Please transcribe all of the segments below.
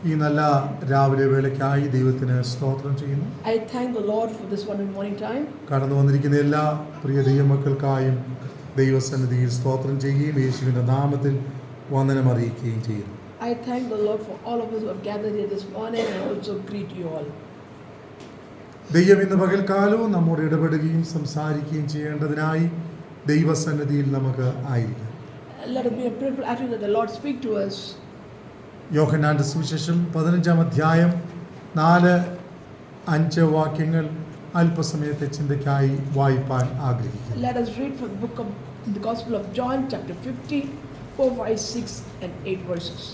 ഈ നല്ല രാവിലെ വേളയ്ക്കായി ദൈവത്തിന് സ്തോത്രം ചെയ്യുന്നു. I thank the Lord for this wonderful morning time. കടന്നു വന്നിരിക്കുന്ന എല്ലാ പ്രിയ ദൈവമക്കൾക്കായും ദൈവസന്നിധിയിൽ സ്തോത്രം ചെയ്യുകയും യേശുവിൻ്റെ നാമത്തിൽ വന്ദനം അറിയിക്കുകയും ചെയ്യുന്നു. I thank the Lord for all of us who have gathered here this morning and also greet you all. ദൈവം ഇന്ന് പകൽക്കാലവും നമ്മോട് ഇടപെടുകയും സംസാരിക്കുകയും ചെയ്യേണ്ടതിനായി ദൈവസന്നിധിയിൽ നമുക്ക് ആയിരിക്കാം. Let it be a prayerful attitude that the Lord speak to us. യോഹന്നാന്റെ സുവിശേഷം 15-ാം അധ്യായം 4-5 വാക്യങ്ങൾ അല്പസമയത്തെ ചിന്തയ്ക്കായി വായിപ്പാൻ ആഗ്രഹിക്കുന്നു. Let us read from the book of the Gospel of John, chapter 15, 4, 5, 6 and 8 verses.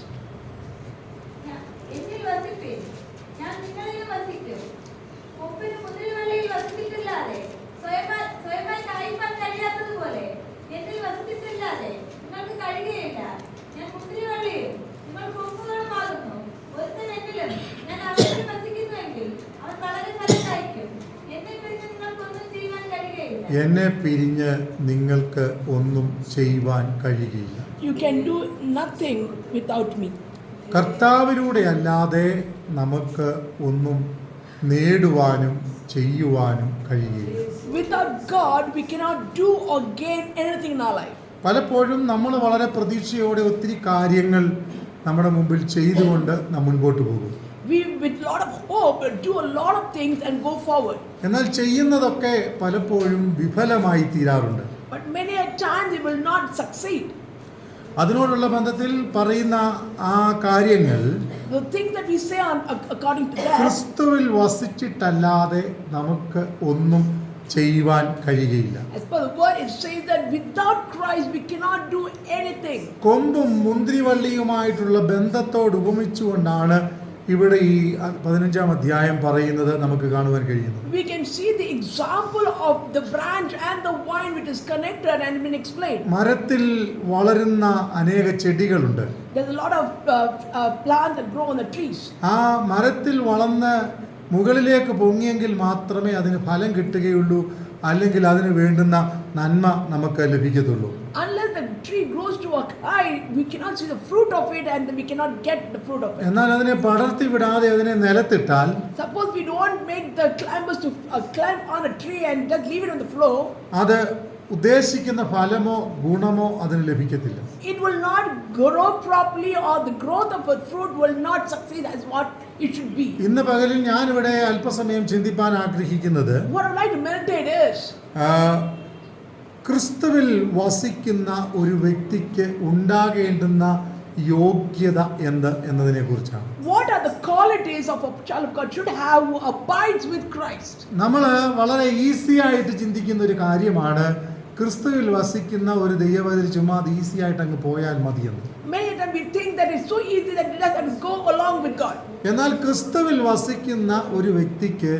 എന്നെ പിരിഞ്ഞ് നിങ്ങൾക്ക് ഒന്നും ചെയ്യുവാൻ കഴിയുകയില്ല. You can do nothing without me. കർത്താവിലൂടെ അല്ലാതെ നമുക്ക് ഒന്നും നേടുവാനും ചെയ്യുവാനും കഴിയുകയില്ല. Without God we cannot do or gain anything in our life. പലപ്പോഴും നമ്മൾ വളരെ പ്രതീക്ഷയോടെ ഒത്തിരി കാര്യങ്ങൾ നമ്മുടെ മുമ്പിൽ ചെയ്തുകൊണ്ട് നാം മുൻപോട്ട് പോകും. We with lot of hope do a lot of things and go forward. എന്നാൽ ചെയ്യുന്നതൊക്കെ പലപ്പോഴും വിഫലമായി തീരാറുണ്ട്. But many a times it will not succeed. അതിനോടുള്ള ബന്ധത്തിൽ പറയുന്ന ആ കാര്യങ്ങൾ The things that we say according to that, ക്രിസ്തുവിൽ വസിച്ചിട്ടല്ലാതെ നമുക്ക് ഒന്നും ചെയ്യുവാൻ കഴിയുകയില്ല. as per the word it says that without Christ we cannot do anything. കൊമ്പും മുന്തിരിവള്ളിയുമായിട്ടുള്ള ബന്ധത്തോട് ഉപമിച്ചുകൊണ്ടാണ് ഇവിടെ ഈ 15-ാം അധ്യായം പറയുന്നത് നമുക്ക് കാണുവാൻ കഴിയുന്നത്. We can see the example of the branch and the vine which is connected and been explained. മരത്തിൽ വളരുന്ന അനേക ചെടികളുണ്ട്. There's a lot of plants that grow on the trees. ആ മരത്തിൽ വളർന്ന് മുകളിലേക്ക് പൊങ്ങിയെങ്കിൽ മാത്രമേ അതിന് ഫലം കിട്ടുകയുള്ളൂ, അല്ലെങ്കിൽ അതിന് വേണ്ടുന്ന നന്മ നമുക്ക് ലഭിക്കത്തുള്ളൂ. Unless the tree grows to a high, we cannot see the fruit of it and we cannot get the fruit of it. എന്നാൽ അതിനെ പടർത്തി വിടാതെ അതിനെ നിലത്തിട്ടാൽ, Suppose we don't make the climbers to climb on a tree and just leave it on the floor, അത് ഉദ്ദേശിക്കുന്ന ഫലമോ ഗുണമോ അതിന് ലഭിക്കത്തില്ല. it will not grow properly or the growth of a fruit will not succeed as what it should be. ഇന്ന് പകലിൽ ഞാനിവിടെ അല്പസമയം ചിന്തിപ്പാൻ ആഗ്രഹിക്കുന്നത്, What I would like to meditate is, ക്രിസ്തുവിൽ വസിക്കുന്ന ഒരു വ്യക്തിക്ക് ഉണ്ടാകേണ്ടുന്ന യോഗ്യത എന്നതിനെ കുറിച്ചാണ്. what are the qualities of a child of God should have who abides with Christ? നമ്മൾ വളരെ ഈസി ആയിട്ട് ചിന്തിക്കുന്ന ഒരു കാര്യമാണ് ക്രിസ്തുവിൽ വസിക്കുന്ന ഒരു ദൈവവൈതൽ ചുമ്മാ അത് ഈസി ആയിട്ട് അങ്ങ് പോയാൽ മതിയെന്ന്. Many times we think that it's so easy that we just have to go along with God. എന്നാൽ ക്രിസ്തുവിൽ വസിക്കുന്ന ഒരു വ്യക്തിക്ക്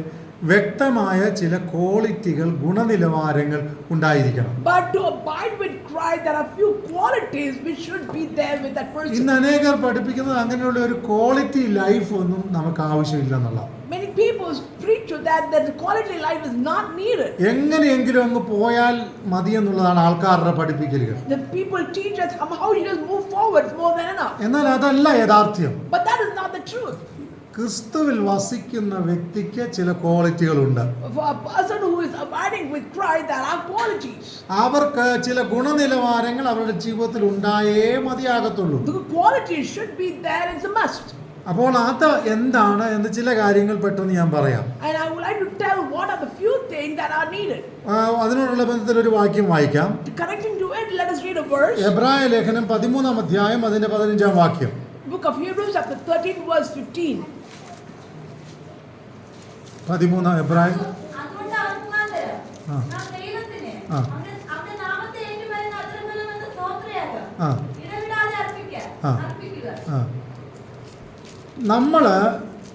വ്യക്തമായ ചില ക്വാളിറ്റികൾ, ഗുണനിലവാരങ്ങൾ ഉണ്ടായിരിക്കണം. But to abide with Christ, there are few qualities which should be there with that person. ഇന്ന് അനേകർ പഠിപ്പിക്കുന്നത് അങ്ങനെയുള്ള ഒരു ക്വാളിറ്റി ലൈഫ് ഒന്നും നമുക്ക് ആവശ്യമില്ലെന്നുള്ള. Many people preach to that the quality life is not needed. എങ്ങനെയെങ്കിലും അങ്ങ് പോയാൽ മതി എന്നുള്ളതാണ് ആൾക്കാരുടെ പഠിപ്പിക്കലുകൾ. The people teach us somehow you just move forward, it's more than enough. എന്നാൽ അതല്ല യാഥാർത്ഥ്യം. But that is not the truth. ക്രിസ്തുവിൽ വസിക്കുന്ന വ്യക്തിക്ക് ചില ക്വാളിറ്റികളുണ്ട്. For a person who is abiding with Christ, there are qualities. അവർക്ക് ചില ഗുണനിലവാരങ്ങൾ അവരുടെ ജീവിതത്തിൽ ഉണ്ടായേ മതിയാകത്തുള്ളൂ. The qualities should be there, it's a must. അപ്പോൾ അത് എന്താണ് എന്ന് ചില കാര്യങ്ങൾ പെട്ടെന്ന് ഞാൻ പറയാം. And I would like to tell what are the few things that are needed. അതിനോടുള്ള ബന്ധത്തിൽ ഒരു വാക്യം വായിക്കാം. Connecting to it, let us read a verse. എബ്രായ ലേഖനം 13-ാം അധ്യായം അതിന്റെ 15-ാം വാക്യം. Book of Hebrews chapter 13 verse 15. 13 എബ്രായ നമ്മള്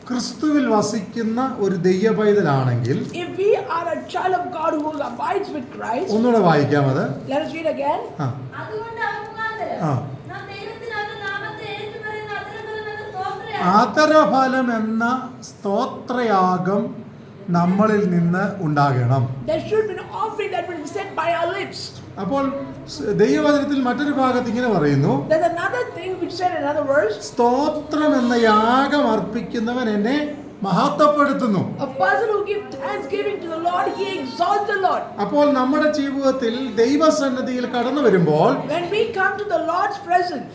ക്രിസ്തുവിൽ വസിക്കുന്ന ഒരു ദൈവപൈതലാണെങ്കിൽ, if we are a child of God who abides with Christ, ഒന്നുകൂടെ വായിക്കാം അത്. let us read again. ആദരഫലം എന്ന സ്തോത്രയാഗം നമ്മളിൽ നിന്ന് ഉണ്ടാകണം. There should be an offering that will be set by our lips. അപ്പോൾ ദൈവവചനത്തിൽ മറ്റൊരു ഭാഗത്ത് ഇങ്ങനെ പറയുന്നു, There's another thing which said in another verse, സ്തോത്രം എന്ന യാഗം അർപ്പിക്കുന്നവൻ എന്നെ മഹത്വപ്പെടുത്തുന്നു. a person who gives thanksgiving to the Lord, he exalts the Lord. അപ്പോൾ നമ്മുടെ ജീവിതത്തിൽ ദൈവസന്നിധിയിൽ കടന്നു വരുമ്പോൾ When we come to the Lord's presence,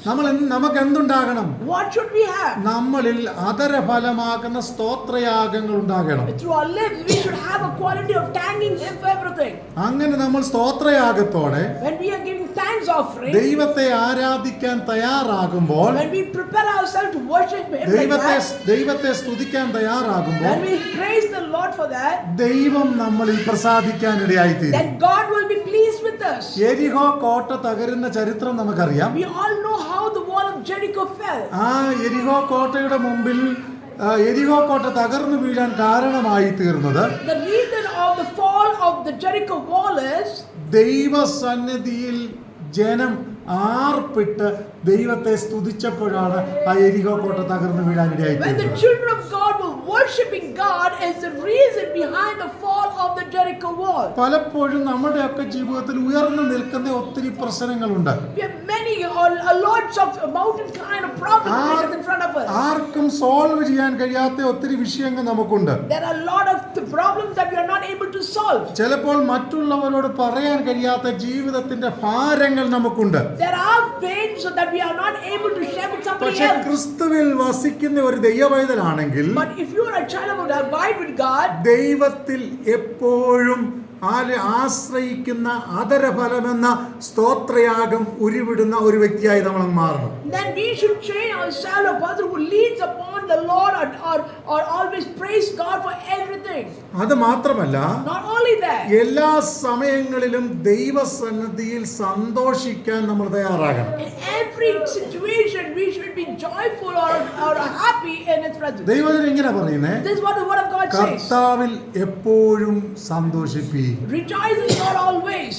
നമുക്ക് എന്തുണ്ടാകണം? what should we have? നമ്മളിൽ അധരഫലമാകുന്ന സ്തോത്രയാഗങ്ങൾ ഉണ്ടാകണം. Through our lips, we should have a quality of thanking Him for everything. അങ്ങനെ നമ്മൾ സ്തോത്രയാഗത്തോടെ When we are giving thanks offering, ദൈവത്തെ ആരാധിക്കാൻ തയ്യാറാകുമ്പോൾ, when we prepare ourselves to worship Him like that, ദൈവത്തെ സ്തുതിക്കാൻ തയ്യാറാകുമ്പോൾ, when we praise the Lord for that, ദൈവം നമ്മളിൽ പ്രസാദിക്കാനിടയായിത്തീരും. then God will be pleased with us. യെരിഹോ കോട്ട തകരുന്ന ചരിത്രം നമുക്കറിയാം. We all know how the wall of Jericho fell. ആ യെരിഹോ കോട്ടയുടെ മുമ്പിൽ യെരിഹോ കോട്ട തകർന്നു വീഴാൻ കാരണമായി തീർന്നത് The reason of the fall of the Jericho wall is ദൈവസന്നിധിയിൽ ജനം ആർപ്പിട്ട് ദൈവത്തെ സ്തുതിച്ചപ്പോഴാണ് ആ യെരിഹോ കോട്ട തകർന്നു വീഴാനിടയായി when the തീർന്നത്. children of God were worshiping God is the reason behind the fall of the Jericho wall. പലപ്പോഴും നമ്മുടെയൊക്കെ ജീവിതത്തിൽ ഉയർന്നു നിൽക്കുന്ന ഒത്തിരി പ്രശ്നങ്ങളുണ്ട്. We have many lots of mountain kind of problems in front of us. ആർക്കും solve ചെയ്യാൻ കഴിയാത്ത ഒത്തിരി വിഷയങ്ങൾ നമുക്കുണ്ട്. There are a lot of the problems that we are not able to solve. ചിലപ്പോൾ മറ്റുള്ളവരോട് പറയാൻ കഴിയാത്ത ജീവിതത്തിന്റെ ഭാരങ്ങൾ നമുക്കുണ്ട്. There are pains so that we are not able to share with somebody പക്ഷേ else. ക്രിസ്തുവിൽ വസിക്കുന്ന ഒരു ദൈവപൈതലാണെങ്കിൽ But if you are a child of God, abide with God, ദൈവത്തിൽ എപ്പോഴും ആശ്രയിക്കുന്ന അധരഫലമെന്ന സ്തോത്രയാഗം ഉരുവിടുന്ന ഒരു വ്യക്തിയായി നമ്മൾ മാറണം. then we should train ourselves a person who leads upon the Lord or always praise God for everything. അത് മാത്രമല്ല, Not only that, എല്ലാ സമയങ്ങളിലും ദൈവസന്നിധിയിൽ സന്തോഷിക്കാൻ നമ്മൾ തയ്യാറാകണം. in every situation we should be joyful or happy in His presence. ദൈവജനം ഇങ്ങനെ പറയുന്നേ, This is what the word of God says. കർത്താവിൽ എപ്പോഴും സന്തോഷിപ്പീൻ. Rejoice in God always.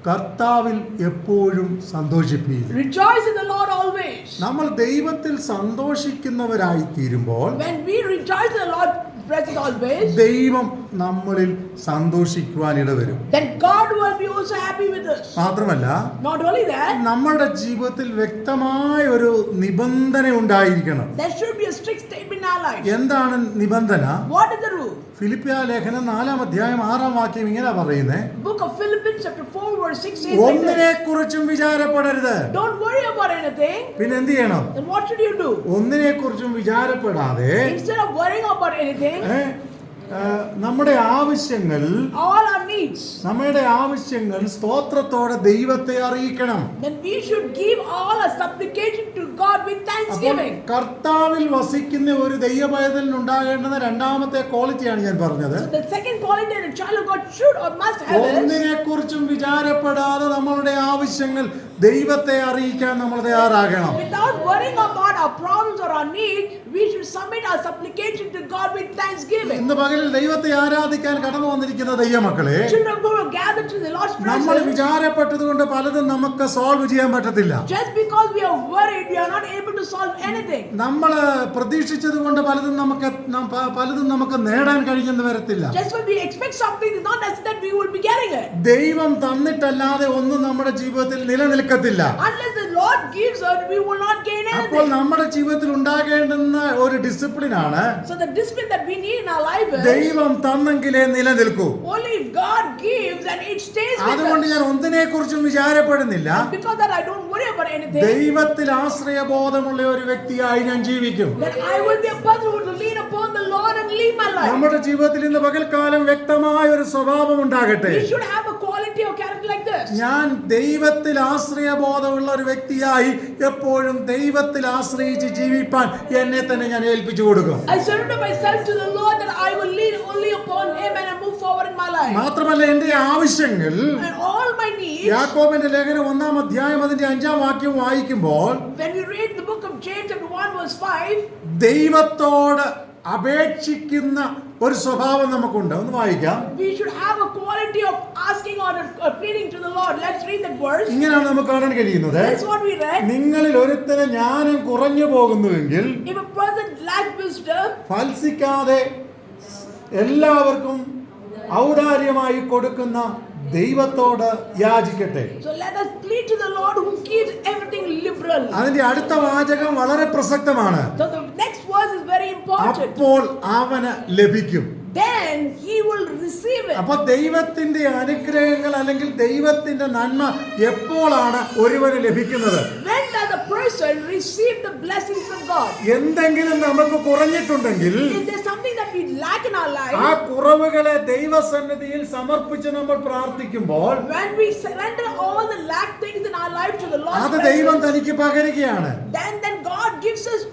കർത്താവിൽ എപ്പോഴും സന്തോഷിപ്പീൻ. Rejoice in the Lord always. നമ്മൾ ദൈവത്തിൽ സന്തോഷിക്കുന്നവരായി തീരുമ്പോൾ When we rejoice in the Lord's presence always, ദൈവം നമ്മളിൽ സന്തോഷിക്കുവാൻ ഇടവരും. then God will be also happy with us. മാത്രമല്ല, Not only that, നമ്മുടെ ജീവിതത്തിൽ വ്യക്തമായ ഒരു നിബന്ധന ഉണ്ടായിരിക്കണം. there should be a strict statement in our lives. എന്താണ് നിബന്ധന? What is the rule? ഫിലിപ്പിയ ലേഖനം 4:6 ഇങ്ങനെ പറയുന്നേ, Book of Philippians chapter 4 verse 6 says like ഒന്നിനെ this. കുറിച്ചും വിചാരപ്പെടരുത്. Don't worry about anything. പിന്നെ എന്ത് ചെയ്യണം? Then what should you do? ഒന്നിനെ കുറിച്ചും വിചാരപ്പെടാതെ Instead of worrying about anything, നമ്മുടെ ആവശ്യങ്ങൾ all our needs, നമ്മുടെ ആവശ്യങ്ങൾ സ്തോത്രത്തോടെ ദൈവത്തെ അറിയിക്കണം. then we should give all our supplication to God with അപ്പോൾ thanksgiving. കർത്താവിൽ വസിക്കുന്ന ഒരു ദൈവപൈതലിന് ഉണ്ടാകേണ്ടുന്ന രണ്ടാമത്തെ ക്വാളിറ്റിയാണ് ഞാൻ പറഞ്ഞത്. So the second quality that a child of God should or must have is, ഒന്നിനെ കുറിച്ചും വിചാരപ്പെടാതെ നമ്മളുടെ ആവശ്യങ്ങൾ ദൈവത്തെ അറിയിക്കാൻ നമ്മൾ തയ്യാറാകണം. without worrying about our problems or our needs, we should submit our supplication to God with thanksgiving. ഇന്ന് പകലിൽ ദൈവത്തെ ആരാധിക്കാൻ കടന്നു വന്നിരിക്കുന്ന ദൈവമക്കളെ, Children of God will gather to the Lord's നമ്മൾ presence. വിചാരപ്പെട്ടതുകൊണ്ട് പലതും നമുക്ക് സോൾവ് ചെയ്യാൻ പറ്റത്തില്ല. Just because we are worried, we are not able to solve anything. നമ്മൾ പ്രതീക്ഷിച്ചത് കൊണ്ട് പലതും നമുക്ക് നേടാൻ കഴിഞ്ഞെന്ന് വരത്തില്ല. Just when we expect something, it's not necessary that we will be getting it. ദൈവം തന്നിട്ടല്ലാതെ ഒന്നും നമ്മുടെ ജീവിതത്തിൽ നിലനിൽക്കത്തില്ല. Unless the Lord gives us, we will not gain അപ്പോൾ anything. നമ്മുടെ ജീവിതത്തിൽ ഉണ്ടാകേണ്ടുന്ന ഒരു ഡിസിപ്ലിനാണ്, So the discipline that we need in our life is ദൈവം തന്നെങ്കിലേ നിലനിൽക്കൂ. only if God gives and it stays with അതുകൊണ്ട് us. ഞാൻ ഒന്നിനെ കുറിച്ചും വിചാരപ്പെടുന്നില്ല. Because that I don't worry about anything. ദൈവത്തിൽ ആശ്രയബോധമുള്ള ഒരു വ്യക്തിയായി ഞാൻ ജീവിക്കും. Then I will be a person who will lean upon the Lord and live my life. നമ്മുടെ ജീവിതത്തിൽ ഇന്ന് പകൽക്കാലം വ്യക്തമായ ഒരു സ്വഭാവം ഉണ്ടാകട്ടെ. We should have a quality or character like this. ഞാൻ ദൈവത്തിൽ ആശ്രയബോധമുള്ള ഒരു വ്യക്തിയായി എപ്പോഴും ദൈവത്തിൽ ആശ്രയിച്ച് ജീവിപ്പാൻ എന്നെ തന്നെ ഞാൻ ഏൽപ്പിച്ചു കൊടുക്കും. I surrender myself to the Lord that I will lean only upon Him and I move forward in my life. മാത്രമല്ല, എന്റെ ആവശ്യങ്ങൾ And all my needs, യാക്കോബിന്റെ ലേഖനം 1-ാം അതിന്റെ 5-ാം വാക്യം വായിക്കുമ്പോൾ when we read the book of James chapter 1 verse 5, ദൈവത്തോട് അപേക്ഷിക്കുന്ന ഒരു സ്വഭാവം നമുക്കുണ്ട്. ഒന്ന് വായിക്കാം. we should have a quality of asking or pleading to the Lord. Let's read that verse. ഇങ്ങനെയാണ് നമുക്ക് കാണാൻ കഴിയുന്നത്. That's what we read. നിങ്ങളിൽ ഒരുത്തന് ജ്ഞാനം കുറഞ്ഞു പോകുന്നുവെങ്കിൽ If a person lacks wisdom, ഫൽസിക്കാതെ എല്ലാവർക്കും ഔദാര്യമായി കൊടുക്കുന്ന ദൈവത്തോട് യാചിക്കട്ടെ. So let us plead to the Lord who gives everything liberally. അതിന്റെ അടുത്ത വാചകം വളരെ പ്രസക്തമാണ്. So the next verse is very important. അപ്പോൾ അവന് ലഭിക്കും. Then he will receive it. അപ്പൊ ദൈവത്തിന്റെ അനുഗ്രഹങ്ങൾ അല്ലെങ്കിൽ ദൈവത്തിന്റെ നന്മ എപ്പോഴാണ് ഒരുവന് ലഭിക്കുന്നത്? When does a person receive the blessings from God? എന്തെങ്കിലും നമുക്ക് കുറഞ്ഞിട്ടുണ്ടെങ്കിൽ If there's something that we lack in our ആ life, കുറവുകളെ ദൈവസന്നിധിയിൽ സമർപ്പിച്ച് നമ്മൾ പ്രാർത്ഥിക്കുമ്പോൾ when we surrender all the lack things in our life to the Lord's അത് ദൈവം presence, തനിക്ക് പകരുകയാണ്. then God gives us.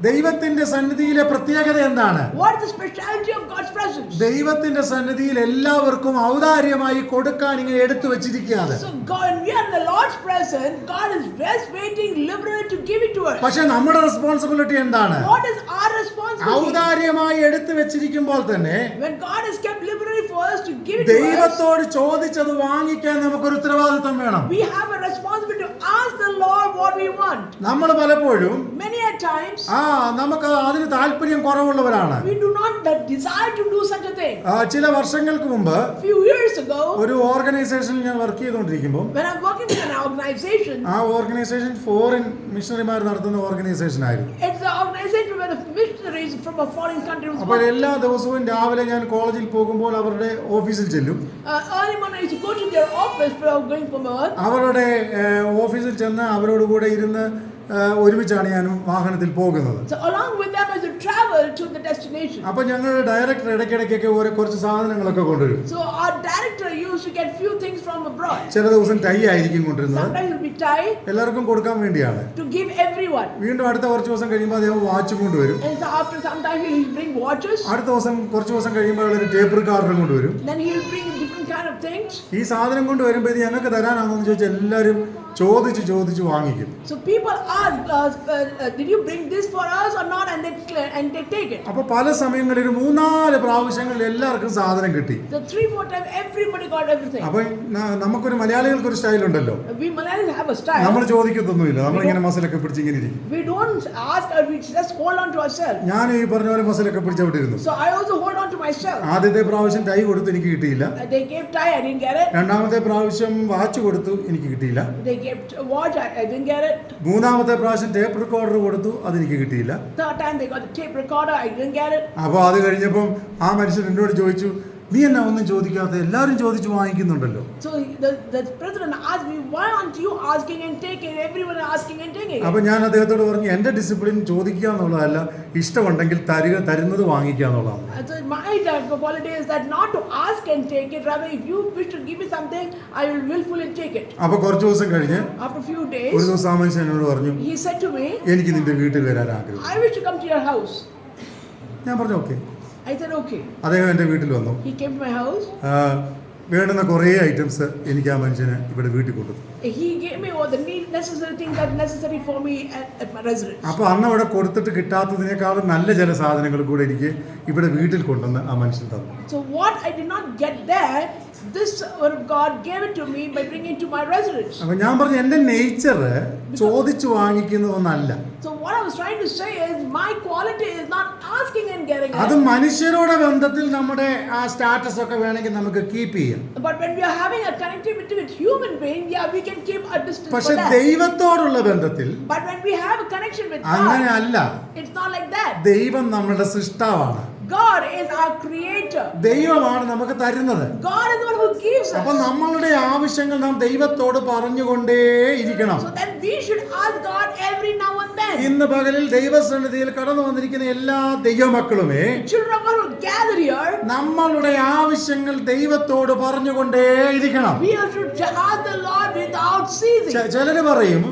ദൈവത്തിന്റെ സന്നിധിയിലെ പ്രത്യേകത എന്താണ്? What is the speciality of God's presence? ദൈവത്തിന്റെ സന്നിധിയിൽ എല്ലാവർക്കും ഔദാര്യമായി കൊടുക്കാൻ ഇങ്ങനെ എടുത്തു വെച്ചിരിക്കുകയാണ്. So God, we are in the Lord's presence. God is just waiting liberally to give it to us. പക്ഷെ നമ്മുടെ റെസ്പോൺസിബിലിറ്റി എന്താണ്? What is our responsibility? ഔദാര്യമായി എടുത്തു വെച്ചിരിക്കുമ്പോൾ തന്നെ When God has kept liberally for us to give it to us, ദൈവത്തോട് ചോദിച്ചത് വാങ്ങിക്കാൻ നമുക്കൊരു ഉത്തരവാദിത്വം വേണം. we have a responsibility to ask the Lord what we want. നമ്മൾ പലപ്പോഴും Many a times നമുക്ക് അതിന് താല്പര്യം കുറവുള്ളവരാണ്. we do not desire to do such a thing. ചില വർഷങ്ങൾക്ക് മുമ്പ് Few years ago, ഒരു ഓർഗനൈസേഷനിൽ ഞാൻ വർക്ക് ചെയ്തുകൊണ്ടിരിക്കുമ്പോൾ when I'm working with an organization, ആ ഓർഗനൈസേഷൻ ഫോറിൻ മിഷണറിമാർ നടത്തുന്ന ഓർഗനൈസേഷൻ ആയിരുന്നു. it's an organization where the missionaries from a foreign country was അപ്പോൾ working. എല്ലാ ദിവസവും രാവിലെ ഞാൻ കോളേജിൽ പോകുമ്പോൾ അവരുടെ ഓഫീസിൽ ചെല്ലും. Early morning I used to go to their office for going from work. അവരുടെ ഓഫീസിൽ ചെന്ന് അവരോട് കൂടെ ഇരുന്ന് ഒരുമിച്ചാണ് ഞാൻ വാഹനത്തിൽ പോകുന്നത്. So along with them as I travel to the destination. അപ്പോൾ ഞങ്ങളുടെ ഡയറക്ടർ ഇടയ്ക്കിടയ്ക്കൊക്കെ കുറച്ച് സാധനങ്ങളൊക്കെ കൊണ്ടുവരും. So our director used to get few things from abroad. ചില ദിവസം ടൈ ആയിരിക്കും കൊണ്ടിരുന്നത്. Sometimes it will be tie എല്ലാവർക്കും കൊടുക്കാൻ വേണ്ടിയാണ്. to give everyone. വീണ്ടും അടുത്ത കുറച്ച് ദിവസം കഴിയുമ്പോൾ അദ്ദേഹം വാച്ച് കൊണ്ടുവരും. And so after some time he will bring watches. അടുത്ത ദിവസം കുറച്ച് ദിവസം കഴിയുമ്പോൾ ഒരു ടേപ്പ് റെക്കോർഡർ കൊണ്ടുവരും. Then he will bring different kind of things. ഈ സാധനം കൊണ്ട് വരുമ്പോൾ ഇത് ഞങ്ങൾക്ക് തരാനാണെന്ന് ചോദിച്ചാൽ എല്ലാവരും ചോദിച്ച് വാങ്ങിക്കും. So people ask, did you bring this for us or not? And they take it. അപ്പോൾ പല സമയങ്ങളിൽ 3-4 പ്രാവശ്യങ്ങളിൽ എല്ലാവർക്കും സാധനം കിട്ടി. So 3-4 times everybody got everything. അപ്പോൾ നമുക്കൊരു മലയാളികൾക്ക് ഒരു സ്റ്റൈൽ ഉണ്ടല്ലോ. We Malayalis have a style. നമ്മൾ ചോദിക്കത്തൊന്നുമില്ല. നമ്മളിങ്ങനെ മസിലൊക്കെ പിടിച്ച് ഇങ്ങനെ ഇരിക്കും. We don't ask, we just hold on to ourselves. ഞാൻ ഈ പറഞ്ഞ പോലെ മസിലൊക്കെ പിടിച്ച് അവിടെ ഇരുന്നു. So I also hold on to myself. ആദ്യത്തെ പ്രാവശ്യം ടൈ കൊടുത്തു, എനിക്ക് കിട്ടിയില്ല. They gave tie, I didn't get it. രണ്ടാമത്തെ പ്രാവശ്യം വാച്ച് കൊടുത്തു, എനിക്ക് കിട്ടിയില്ല. They gave watch, I didn't get it. മൂന്നാമത്തെ പ്രാവശ്യം ടേപ്പ് റെക്കോർഡർ കൊടുത്തു, അതെനിക്ക് കിട്ടിയില്ല. Third time they got the tape recorder, I didn't get it. അപ്പോൾ അത് കഴിഞ്ഞപ്പം ആ മനുഷ്യൻ എന്നോട് ചോദിച്ചു, നീ എന്നാ ഒന്നും ചോദിക്കാത്ത, എല്ലാവരും ചോദിച്ചു വാങ്ങിക്കുന്നുണ്ടല്ലോ. So the president asked me, why aren't you asking and taking? Everyone asking and taking. അപ്പോൾ ഞാൻ അദ്ദേഹത്തോട് പറഞ്ഞു, എൻ്റെ ഡിസിപ്ലിൻ ചോദിക്കുക എന്നുള്ളതല്ല, ഇഷ്ടമുണ്ടെങ്കിൽ തരുന്നത് വാങ്ങിക്കുക എന്നുള്ളതാണ്. So my quality is that not to ask and take it, rather if you wish to give me something, I will willfully take it. അപ്പോൾ കുറച്ച് ദിവസം കഴിഞ്ഞ് After few ഒരു days, ദിവസം ആ മനുഷ്യൻ എന്നോട് പറഞ്ഞു, he said to me, എനിക്ക് നിന്റെ വീട്ടിൽ വരാൻ ആഗ്രഹം. I wish to come to your house. ഞാൻ പറഞ്ഞു ഓക്കെ. I said okay. അദ്ദേഹം എൻ്റെ വീട്ടിൽ വന്നു. He came to my house. വേണ്ടുന്ന കുറേ ഐറ്റംസ് എനിക്ക് ആ മനുഷ്യന് ഇവിടെ വീട്ടിൽ കൊണ്ടുവന്നു. He gave me all the necessary things that necessary for me at my residence. അപ്പോൾ അന്ന് അവിടെ കൊടുത്തിട്ട് കിട്ടാത്തതിനേക്കാളും നല്ല ചില സാധനങ്ങൾ കൂടെ എനിക്ക് ഇവിടെ വീട്ടിൽ കൊണ്ടുവന്ന് ആ മനുഷ്യൻ തന്നു. So what I did not get there, this word of God gave it to me by bringing it to my residence. അപ്പോൾ ഞാൻ പറഞ്ഞു, എൻ്റെ നേച്ചർ ചോദിച്ചു വാങ്ങിക്കുന്നതൊന്നല്ല. So what I was trying to say is my quality is not asking and getting അത് it. മനുഷ്യരുടെ ബന്ധത്തിൽ നമ്മുടെ ആ സ്റ്റാറ്റസ് ഒക്കെ വേണമെങ്കിൽ നമുക്ക് കീപ്പ് ചെയ്യാം. But when we are having a connectivity with human being, yeah, we can keep a distance പക്ഷെ for that. ദൈവത്തോടുള്ള ബന്ധത്തിൽ But when we have a connection with അങ്ങനെ God, അല്ല. it's not like that. ദൈവം നമ്മുടെ സൃഷ്ടാവാണ്. God is our creator. ദൈവമാണ് നമുക്ക് തരുന്നത്. God is the one who gives അപ്പൊ us. നമ്മളുടെ ആവശ്യങ്ങൾ നാം ദൈവത്തോട് പറഞ്ഞുകൊണ്ടേ ഇരിക്കണം. So then we should ask God every now and then. ഇന്ന് പകലിൽ ദൈവസന്നിധിയിൽ കടന്നു വന്നിരിക്കുന്ന എല്ലാ ദൈവമക്കളുമേ, Children of God who gather here, നമ്മളുടെ ആവശ്യങ്ങൾ ദൈവത്തോട് പറഞ്ഞുകൊണ്ടേ ഇരിക്കണം. we should ask the Lord without ceasing. ചിലര് പറയും,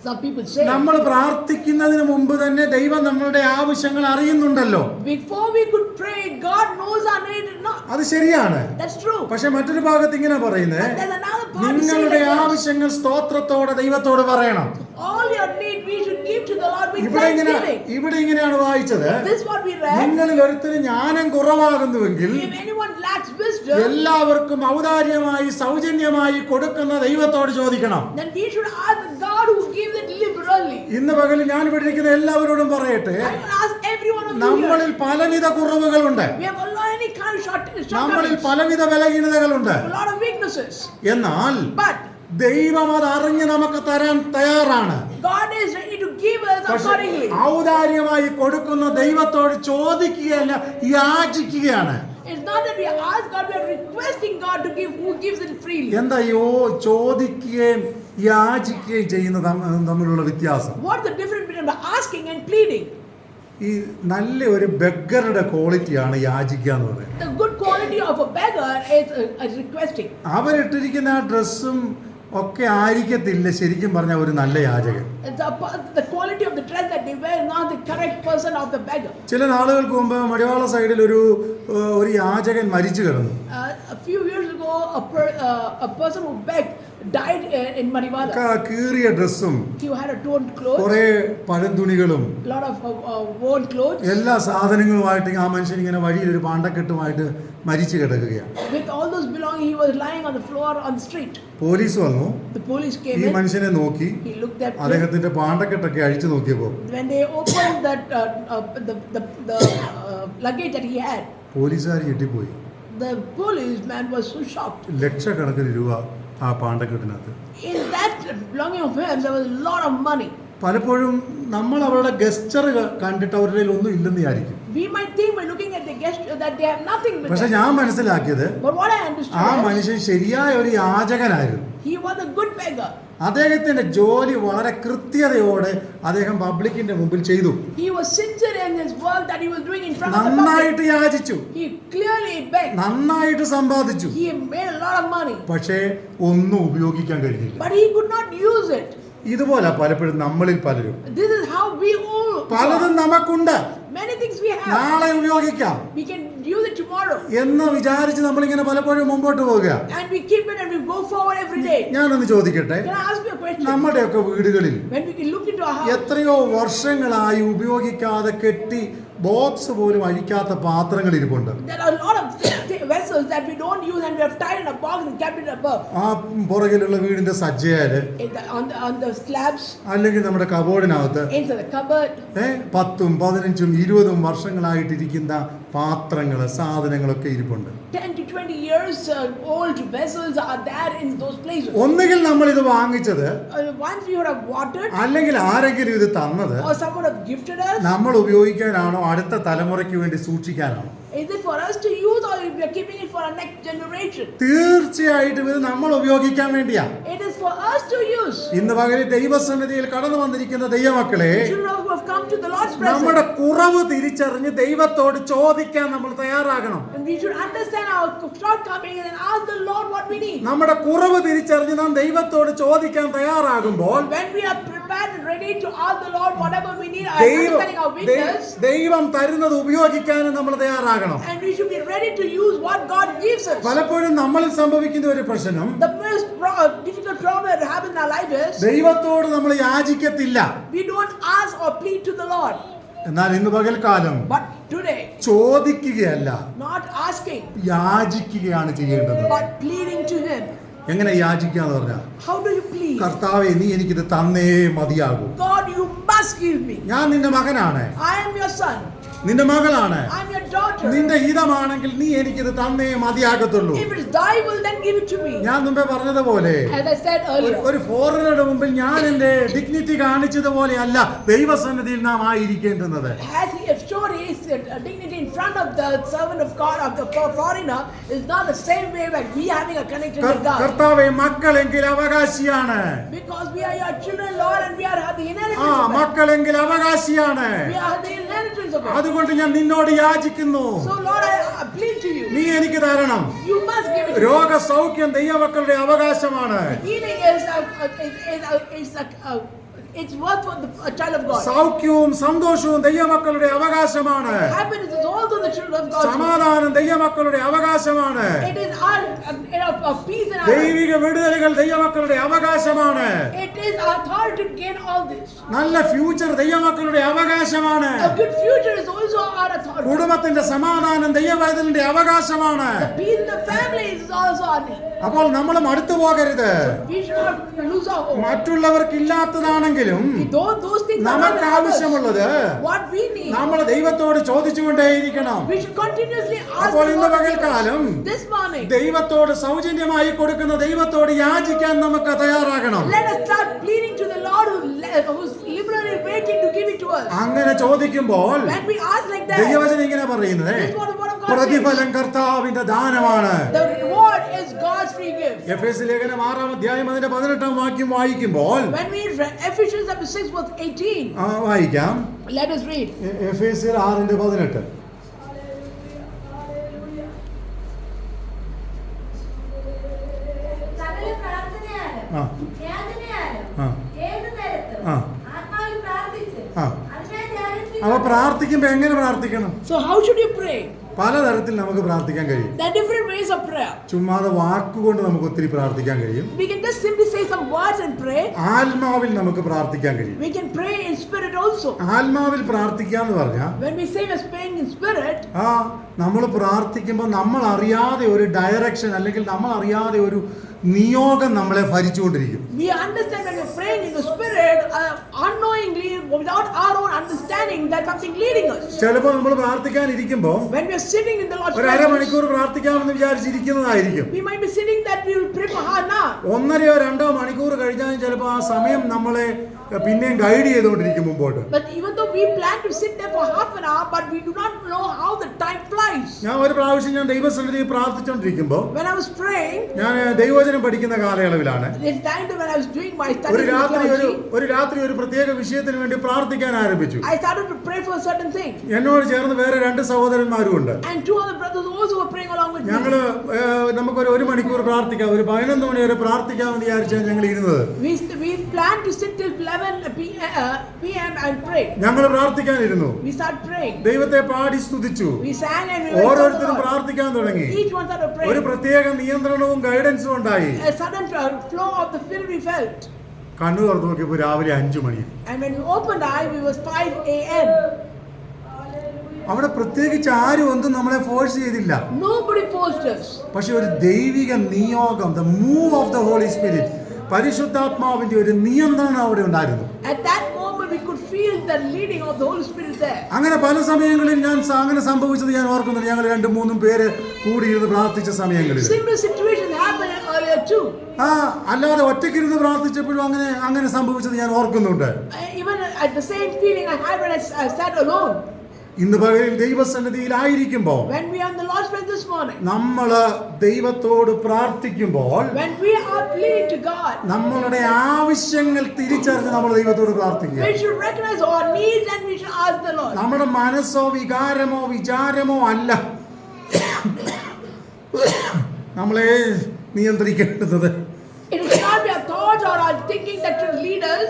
Some people say, നമ്മൾ പ്രാർത്ഥിക്കുന്നതിന് മുമ്പ് തന്നെ ദൈവം നമ്മളുടെ ആവശ്യങ്ങൾ അറിയുന്നുണ്ടല്ലോ. before we could pray, God knows our need. Not. അത് ശരിയാണ്. That's true. പക്ഷെ മറ്റൊരു ഭാഗത്ത് ഇങ്ങനെ പറയുന്നത്, But there's another part to say നിങ്ങളുടെ like this. ആവശ്യങ്ങൾ സ്തോത്രത്തോടെ ദൈവത്തോട് പറയണം. All your need we should give to the Lord with ഇവിടെ thanksgiving. ഇങ്ങനെയാണ് വായിച്ചത്, This is what we read. നിങ്ങളിൽ ഒരുത്തന് ജ്ഞാനം കുറവാകുന്നുവെങ്കിൽ If anyone lacks wisdom, എല്ലാവർക്കും ഔദാര്യമായി സൗജന്യമായി കൊടുക്കുന്ന ദൈവത്തോട് ചോദിക്കണം. then we should ask God who gives it liberally. ഇന്ന് പകലിൽ ഞാൻ ഇവിടെ ഇരിക്കുന്ന എല്ലാവരോടും പറയട്ടെ, I will ask every one of you നമ്മളിൽ here. പലവിധ കുറവുകളുണ്ട്. We have many many kind of നമ്മളിൽ shortcomings, പലവിധ ബലഹീനതകളുണ്ട്. a lot of weaknesses. എന്നാൽ But ദൈവം അത് അറിഞ്ഞ് നമുക്ക് തരാൻ തയ്യാറാണ്. God is ready to give us പക്ഷേ accordingly. ഔദാര്യമായി കൊടുക്കുന്ന ദൈവത്തോട് ചോദിക്കുകയല്ല, യാചിക്കുകയാണ്. It's not that we ask God, we are requesting God to give, who gives it freely. എന്തായോ ചോദിക്കുകയും യാചിക്കുകയും ചെയ്യുന്ന തമ്മിലുള്ള വ്യത്യാസം? What's the difference between asking and pleading? ഈ നല്ല ഒരു ബെഗറുടെ ക്വാളിറ്റിയാണ് യാചിക്കുക എന്ന് പറയുന്നത്. The good quality of a beggar is requesting. അവരിട്ടിരിക്കുന്ന ആ ഡ്രസ്സും ഒക്കെ ആയിരിക്കത്തില്ല ശരിക്കും പറഞ്ഞ ഒരു നല്ല യാചകൻ. The quality of the dress that they wear is not the correct person of the beggar. ചില നാളുകൾക്ക് മുമ്പ് മടിവാള സൈഡിൽ ഒരു യാചകൻ മരിച്ചു കിടന്നു. A few years ago, a person who begged died in Mariwala. കീറിയ ഡ്രസ്സും He had a torn clothes, കുറെ പഴന്തുണികളും a lot of worn clothes. എല്ലാ സാധനങ്ങളുമായിട്ട് ആ മനുഷ്യൻ ഇങ്ങനെ വഴിയിൽ ഒരു പാണ്ടക്കെട്ടുമായിട്ട് മരിച്ചു കിടക്കുകയാണ്. With all those belongings, he was lying on the floor on the street. Police വന്നു. The police came ഈ in. മനുഷ്യനെ നോക്കി He looked at him. അദ്ദേഹത്തിന്റെ പാണ്ടക്കെട്ടൊക്കെ അഴിച്ചു നോക്കിയപ്പോൾ When they opened that the luggage that he had, പോലീസുകാർ ഞെട്ടിപ്പോയി. the policeman was so shocked. ലക്ഷക്കണക്കിന് രൂപ ആ പാണ്ടക്കെട്ടിനകത്ത്. In that belonging of him, there was a lot of money. പലപ്പോഴും നമ്മൾ അവരുടെ ഗസ്റ്റർ കണ്ടിട്ട് അവരുടെ കയ്യിൽ ഒന്നും ഇല്ലെന്ന് വിചാരിക്കും. We might think by looking at the guest that they have nothing with പക്ഷെ them. ഞാൻ മനസ്സിലാക്കിയത് But what I ആ understood, മനുഷ്യൻ ശരിയായ ഒരു യാചകനായിരുന്നു. he was a good beggar. അദ്ദേഹത്തിന്റെ ജോലി വളരെ കൃത്യതയോടെ അദ്ദേഹം പബ്ലിക്കിന്റെ മുമ്പിൽ ചെയ്തു. He was sincere in his work that he was doing in front of the public. നന്നായിട്ട് യാചിച്ചു, He clearly begged. നന്നായിട്ട് സമ്പാദിച്ചു. He made a lot of money. പക്ഷേ ഒന്നും ഉപയോഗിക്കാൻ കഴിഞ്ഞില്ല. But he could not use it. ഇതുപോലെ പലപ്പോഴും നമ്മളിൽ പലരും This is how we all. പലതും നമുക്കുണ്ട്, Many things we have. നാളെ ഉപയോഗിക്കാം We can use it tomorrow. എന്ന് വിചാരിച്ച് നമ്മളിങ്ങനെ പലപ്പോഴും മുമ്പോട്ട് പോവുക. And we keep it and we go forward every day. ഞാനൊന്ന് ചോദിക്കട്ടെ, Can I ask you a question? നമ്മുടെയൊക്കെ വീടുകളിൽ When we can look into our house, എത്രയോ വർഷങ്ങളായി ഉപയോഗിക്കാതെ കെട്ടി ബോക്സ് പോലും അഴിക്കാത്ത പാത്രങ്ങൾ ഇരിപ്പുണ്ട്. there are a lot of vessels that we don't use and we have tied in a box and kept it above. ആ പുറകിലുള്ള വീടിന്റെ സജ്ജയാല് On the slabs, അല്ലെങ്കിൽ നമ്മുടെ കബോർഡിനകത്ത് into the cupboard. 10, 15, 20 വർഷങ്ങളായിട്ടിരിക്കുന്ന പാത്രങ്ങള് സാധനങ്ങളൊക്കെ ഇരിപ്പുണ്ട്. 10 to 20 years old vessels are there in those places. ഒന്നുകിൽ നമ്മൾ ഇത് വാങ്ങിച്ചത്, Once we would have watered അല്ലെങ്കിൽ ആരെങ്കിലും ഇത് തന്നത് or someone have gifted us. നമ്മൾ ഉപയോഗിക്കാനാണോ അടുത്ത തലമുറയ്ക്ക് വേണ്ടി സൂക്ഷിക്കാനാണോ? Is it for us to use or we are keeping it for our next generation? തീർച്ചയായിട്ടും ഇത് നമ്മൾ ഉപയോഗിക്കാൻ വേണ്ടിയാ. It is for us to use. ഇന്ന് പകരം ദൈവസന്നിധിയിൽ കടന്നു വന്നിരിക്കുന്ന ദൈവമക്കളെ, Children who have come to the Lord's നമ്മുടെ presence. കുറവ് തിരിച്ചറിഞ്ഞ് ദൈവത്തോട് ചോദിക്കാൻ നമ്മൾ തയ്യാറാകണം. And we should understand our shortcomings and ask the Lord what we need. നമ്മുടെ കുറവ് തിരിച്ചറിഞ്ഞ് നാം ദൈവത്തോട് ചോദിക്കാൻ തയ്യാറാകുമ്പോൾ When we are prepared and ready to ask the Lord whatever we need, understanding our weakness, ദൈവം തരുന്നത് ഉപയോഗിക്കാനും നമ്മൾ തയ്യാറാകണം. and we should be ready to use what God gives us. പലപ്പോഴും നമ്മളിൽ സംഭവിക്കുന്ന ഒരു പ്രശ്നം, The most difficult problem that happens in our life is ദൈവത്തോട് നമ്മൾ യാചിക്കത്തില്ല. we don't ask or plead to the Lord. എന്നാൽ ഇന്ന് പകൽക്കാലം But today, ചോദിക്കുകയല്ല, not asking, യാചിക്കുകയാണ് ചെയ്യേണ്ടത്. but pleading to Him. എങ്ങനെ യാചിക്കുക എന്ന് പറഞ്ഞാൽ, How do you plead? കർത്താവേ നീ എനിക്കിത് തന്നേ മതിയാകൂ. God, you must give me. ഞാൻ നിന്റെ മകനാണ്, I am your son. നിന്റെ മകളാണ്. I am your daughter. നിന്റെ ഹിതമാണെങ്കിൽ നീ എനിക്കിത് തന്നേ മതിയാകത്തുള്ളൂ. If it is thy will, then give it to me. ഞാൻ മുമ്പേ പറഞ്ഞതുപോലെ As I said earlier, ഒരു ഫോറിനറുടെ മുമ്പിൽ ഞാൻ എന്റെ ഡിഗ്നിറ്റി കാണിച്ചതുപോലെയല്ല ദൈവസന്നിധിയിൽ നാം ആയിരിക്കേണ്ടുന്നത്. as he has shown his dignity in front of the servant of God, of the foreigner, is not the same way when we having a connection with God. കർത്താവേ മക്കളെങ്കിൽ അവകാശിയാണ്. Because we are your children, Lord, and we are the inheritance ആ of God. മക്കളെങ്കിൽ അവകാശിയാണ്. We are the inheritance of God. അതുകൊണ്ട് ഞാൻ നിന്നോട് യാചിക്കുന്നു, So Lord, I plead to you. നീ എനിക്ക് തരണം. You must give it to me. രോഗസൗഖ്യം ദൈവമക്കളുടെ അവകാശമാണ്. Healing it's worth for a child of God. സൗഖ്യവും സന്തോഷവും ദൈവമക്കളുടെ അവകാശമാണ്. Happiness is also the children of God. സമാധാനം ദൈവമക്കളുടെ അവകാശമാണ്. It is our peace and our ദൈവിക വിടുതലുകൾ ദൈവമക്കളുടെ അവകാശമാണ്. it is our authority to gain all this. നല്ല ഫ്യൂച്ചർ ദൈവമക്കളുടെ അവകാശമാണ്. A good future is also our authority. കുടുംബത്തിന്റെ സമാധാനം ദൈവവൈതലിന്റെ അവകാശമാണ്. The peace in the family is also our need. അപ്പോൾ നമ്മൾ മടുത്തു പോകരുത്. We should not lose our hope. മറ്റുള്ളവർക്കില്ലാത്തതാണെങ്കിലും Those things are not നമുക്ക് ആവശ്യമുള്ളത് what we need. നമ്മൾ ദൈവത്തോട് ചോദിച്ചുകൊണ്ടേയിരിക്കണം. We should continuously ask അപ്പോൾ ഇന്ന് the Lord പകൽക്കാലം this morning. ദൈവത്തോട് സൗജന്യമായി കൊടുക്കുന്ന ദൈവത്തോട് യാചിക്കാൻ നമുക്ക് തയ്യാറാകണം. Let us start pleading to the Lord who's liberally waiting to give it to us. അങ്ങനെ ചോദിക്കുമ്പോൾ When we ask like that, ദൈവവചനം ഇങ്ങനെ പറയുന്നത് this is what the word of God പ്രതിഫലം കർത്താവിന്റെ ദാനമാണ്. says. The reward is God's free gift. എഫേസ്യ ലേഖനം 6-18 വായിക്കുമ്പോൾ When we read Ephesians chapter 6 verse 18, വായിക്കാം. let us read. എഫേസ്യർ 6:18. സകല പ്രാർത്ഥനയാലും ആ. യാചനയാലും ആ. ഏത് നേരത്തും ആ. ആത്മാവിൽ പ്രാർത്ഥിച്ച് ആ. അതിനായി ധ്യാനിച്ച് അപ്പൊ പ്രാർത്ഥിക്കുമ്പോ എങ്ങനെ പ്രാർത്ഥിക്കണം? So how should you pray? പലതരത്തിൽ നമുക്ക് പ്രാർത്ഥിക്കാൻ കഴിയും. There are different ways of prayer. ചുമ്മാതെ വാക്കുകൊണ്ട് നമുക്ക് ഒത്തിരി പ്രാർത്ഥിക്കാൻ കഴിയും. We can just simply say some words and pray. ആത്മാവിൽ നമുക്ക് പ്രാർത്ഥിക്കാൻ കഴിയും. We can pray in spirit also. ആത്മാവിൽ പ്രാർത്ഥിക്കാന്ന് പറഞ്ഞാൽ When we say we're praying in spirit, നമ്മൾ പ്രാർത്ഥിക്കുമ്പോൾ നമ്മൾ അറിയാതെ ഒരു ഡയറക്ഷൻ അല്ലെങ്കിൽ നമ്മൾ അറിയാതെ ഒരു നിയോഗം നമ്മളെ ഭരിച്ചുകൊണ്ടിരിക്കും. we understand when we're praying in the spirit, unknowingly, without our own understanding, that something leading us. ചിലപ്പോൾ നമ്മൾ പ്രാർത്ഥിക്കാൻ ഇരിക്കുമ്പോൾ When we're sitting in the Lord's ഒരു presence, അരമണിക്കൂർ പ്രാർത്ഥിക്കാമെന്ന് വിചാരിച്ചിരിക്കുന്നതായിരിക്കും. we might be sitting that we will pray for half an hour. 1.5-2 മണിക്കൂർ കഴിഞ്ഞാൽ ചിലപ്പോൾ ആ സമയം നമ്മളെ പിന്നെയും ഗൈഡ് ചെയ്തുകൊണ്ടിരിക്കും മുമ്പോട്ട്. But even though we plan to sit there for half an hour, but we do not know how the time flies. ഞാൻ ഒരു പ്രാവശ്യം ഞാൻ ദൈവസന്നിധിയിൽ പ്രാർത്ഥിച്ചുകൊണ്ടിരിക്കുമ്പോൾ When I was praying, ഞാൻ ദൈവവചനം പഠിക്കുന്ന കാലയളവിലാണ് this time when I was doing my ഒരു study in theology, രാത്രി ഒരു പ്രത്യേക വിഷയത്തിന് വേണ്ടി പ്രാർത്ഥിക്കാൻ ആരംഭിച്ചു. I started to pray for a certain thing. എന്നോട് ചേർന്ന് വേറെ 2 സഹോദരന്മാരും ഉണ്ട്. And 2 other brothers also were praying along with me. ഞങ്ങള് നമുക്കൊരു 1 മണിക്കൂർ പ്രാർത്ഥിക്കാം, ഒരു 11 മണി വരെ പ്രാർത്ഥിക്കാമെന്ന് വിചാരിച്ചാണ് ഞങ്ങൾ ഇരുന്നത്. We planned to sit till 11 p.m. and pray. ഞങ്ങൾ പ്രാർത്ഥിക്കാനിരുന്നു. We started praying. ദൈവത്തെ പാടി സ്തുതിച്ചു. We sang and we went to the ഓരോരുത്തരും Lord. പ്രാർത്ഥിക്കാൻ തുടങ്ങി. Each one started ഒരു praying. പ്രത്യേക നിയന്ത്രണവും ഗൈഡൻസും ഉണ്ടായി. A sudden flow of the Spirit we felt. കണ്ണു തുറന്നു നോക്കിയപ്പോൾ രാവിലെ 5 മണി. And when we opened our eyes, it was 5 a.m. അവിടെ പ്രത്യേകിച്ച് ആരും ഒന്നും നമ്മളെ ഫോഴ്സ് ചെയ്തില്ല. Nobody forced us. പക്ഷെ ഒരു ദൈവിക നിയോഗം, the move of the holy spirit, പരിശുദ്ധാത്മാവിന്റെ ഒരു നിയന്ത്രണം അവിടെ ഉണ്ടായിരുന്നു. At that moment, we could feel the leading of the Holy Spirit there. അങ്ങനെ പല സമയങ്ങളിൽ അങ്ങനെ സംഭവിച്ചത് ഞാൻ ഓർക്കുന്നുണ്ട്. ഞങ്ങൾ 2-3 പേര് കൂടിയിരുന്ന് പ്രാർത്ഥിച്ച സമയങ്ങളിൽ Similar situations happened earlier too. അല്ലാതെ ഒറ്റയ്ക്കിരുന്ന് പ്രാർത്ഥിച്ചപ്പോഴും അങ്ങനെ സംഭവിച്ചത് ഞാൻ ഓർക്കുന്നുണ്ട്. Even at the same feeling I had when I sat alone. ഇന്ന് പകലിൽ ദൈവസന്നിധിയിലായിരിക്കുമ്പോൾ When we are in the Lord's presence this morning, നമ്മള് ദൈവത്തോട് പ്രാർത്ഥിക്കുമ്പോൾ when we are pleading to God, നമ്മളുടെ ആവശ്യങ്ങൾ തിരിച്ചറിഞ്ഞ് നമ്മൾ ദൈവത്തോട് പ്രാർത്ഥിക്കുക. we should recognize our needs and we should ask the Lord. നമ്മുടെ മനസ്സോ വികാരമോ വിചാരമോ അല്ല നമ്മളെ നിയന്ത്രിക്കേണ്ടത്. It is not our thoughts or our thinking that should lead us.